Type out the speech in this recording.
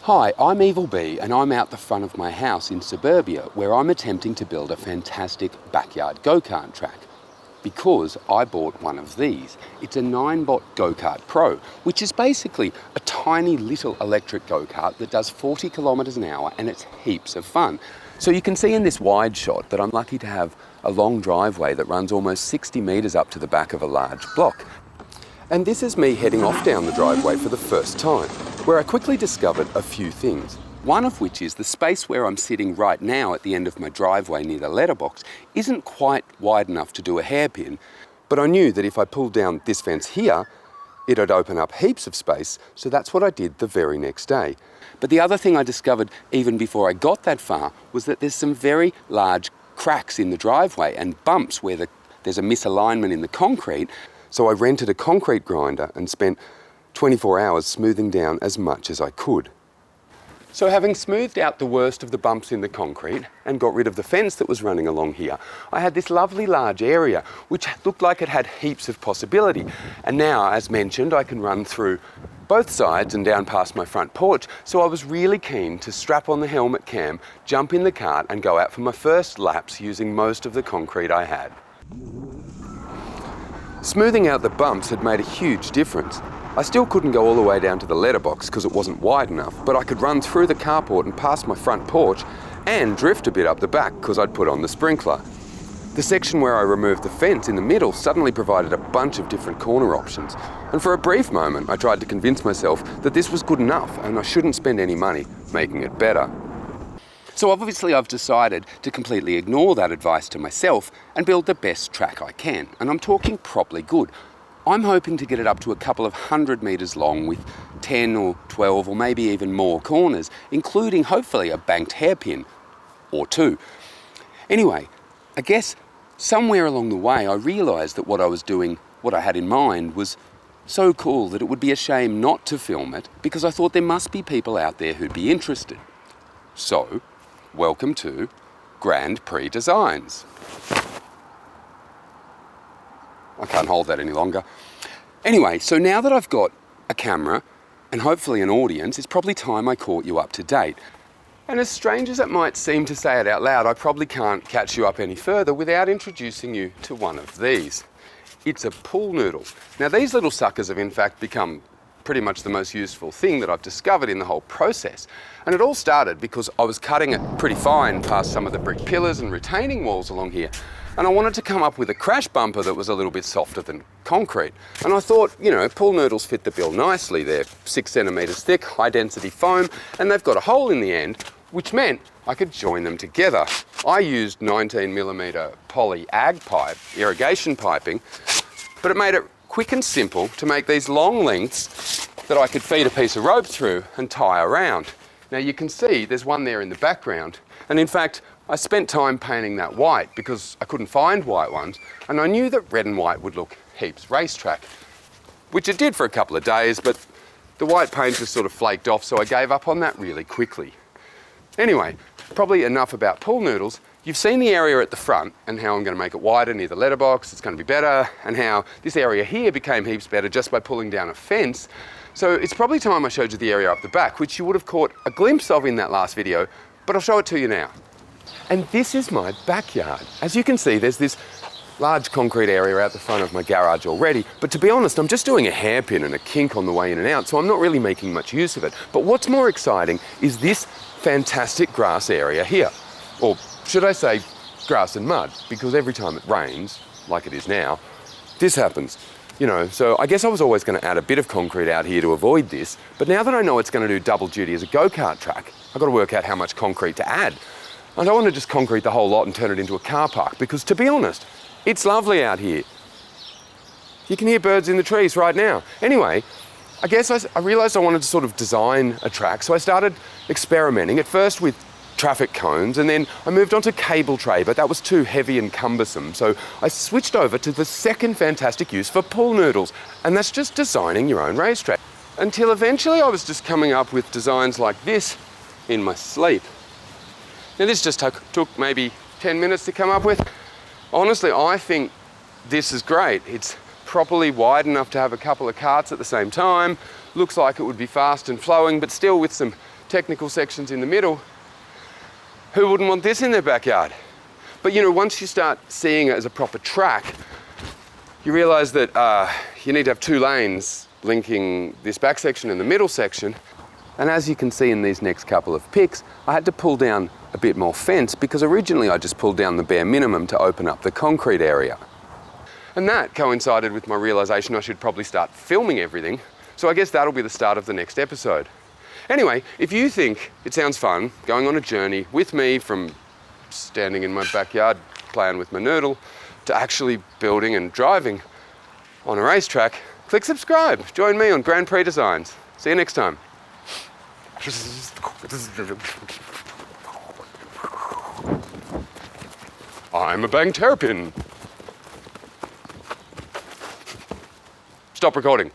Hi, I'm Evil Bee and I'm out the front of my house in suburbia where I'm attempting to build a fantastic backyard go-kart track. Because I bought one of these. It's a ninebot Go-Kart Pro, which is basically a tiny little electric go-kart that does 40 kilometers an hour and it's heaps of fun. So you can see in this wide shot that I'm lucky to have a long driveway that runs almost 60 meters up to the back of a large block. And this is me heading off down the driveway for the first time, where I quickly discovered a few things. One of which is the space where I'm sitting right now at the end of my driveway near the letterbox isn't quite wide enough to do a hairpin, but I knew that if I pulled down this fence here, it'd open up heaps of space, so that's what I did the very next day. But the other thing I discovered even before I got that far was that there's some very large cracks in the driveway and bumps where there's a misalignment in the concrete. So I rented a concrete grinder and spent 24 hours smoothing down as much as I could. So having smoothed out the worst of the bumps in the concrete and got rid of the fence that was running along here, I had this lovely large area which looked like it had heaps of possibility. And now, as mentioned, I can run through both sides and down past my front porch, so I was really keen to strap on the helmet cam, jump in the cart and go out for my first laps using most of the concrete I had. Smoothing out the bumps had made a huge difference. I still couldn't go all the way down to the letterbox because it wasn't wide enough, but I could run through the carport and past my front porch and drift a bit up the back because I'd put on the sprinkler. The section where I removed the fence in the middle suddenly provided a bunch of different corner options, and for a brief moment I tried to convince myself that this was good enough and I shouldn't spend any money making it better. So obviously I've decided to completely ignore that advice to myself and build the best track I can, and I'm talking properly good. I'm hoping to get it up to a couple of 100 meters long with 10 or 12 or maybe even more corners, including hopefully a banked hairpin or two. Anyway, I guess somewhere along the way I realised that what I was doing, what I had in mind, was so cool that it would be a shame not to film it because I thought there must be people out there who'd be interested. So, welcome to Grand Prix Designs. I can't hold that any longer. Anyway, so now that I've got a camera and hopefully an audience, it's probably time I caught you up to date. And as strange as it might seem to say it out loud, I probably can't catch you up any further without introducing you to one of these. It's a pool noodle. Now these little suckers have in fact become pretty much the most useful thing that I've discovered in the whole process. And it all started because I was cutting it pretty fine past some of the brick pillars and retaining walls along here. And I wanted to come up with a crash bumper that was a little bit softer than concrete. And I thought, you know, pool noodles fit the bill nicely. They're 6 centimeters thick, high density foam, and they've got a hole in the end, which meant I could join them together. I used 19mm poly ag pipe, irrigation piping, but it made it quick and simple to make these long lengths that I could feed a piece of rope through and tie around. Now you can see there's one there in the background, and in fact I spent time painting that white because I couldn't find white ones, and I knew that red and white would look heaps racetrack, which it did for a couple of days, but the white paint just sort of flaked off, so I gave up on that really quickly. Anyway, probably enough about pool noodles. You've seen the area at the front and how I'm going to make it wider near the letterbox, it's going to be better, and how this area here became heaps better just by pulling down a fence. So it's probably time I showed you the area up the back, which you would have caught a glimpse of in that last video, but I'll show it to you now. And this is my backyard. As you can see, there's this large concrete area out the front of my garage already, but to be honest, I'm just doing a hairpin and a kink on the way in and out, so I'm not really making much use of it. But what's more exciting is this fantastic grass area here. Or should I say grass and mud, because every time it rains, like it is now, this happens. You know, so I guess I was always going to add a bit of concrete out here to avoid this, but now that I know it's going to do double duty as a go-kart track, I've got to work out how much concrete to add. I don't want to just concrete the whole lot and turn it into a car park, because to be honest, it's lovely out here. You can hear birds in the trees right now. Anyway, I guess I realised I wanted to sort of design a track, so I started experimenting, at first with traffic cones, and then I moved on to cable tray, but that was too heavy and cumbersome, so I switched over to the second fantastic use for pool noodles, and that's just designing your own racetrack. Until eventually I was just coming up with designs like this in my sleep. Now this just took maybe 10 minutes to come up with. Honestly, I think this is great. It's properly wide enough to have a couple of carts at the same time. Looks like it would be fast and flowing, but still with some technical sections in the middle. Who wouldn't want this in their backyard? But you know, once you start seeing it as a proper track, you realise that you need to have 2 lanes linking this back section and the middle section. And as you can see in these next couple of pics, I had to pull down a bit more fence because originally I just pulled down the bare minimum to open up the concrete area. And that coincided with my realisation I should probably start filming everything. So I guess that'll be the start of the next episode. Anyway, if you think it sounds fun going on a journey with me from standing in my backyard playing with my noodle to actually building and driving on a racetrack, click subscribe. Join me on Grand Prix Designs. See you next time. I'm a bang terrapin. Stop recording.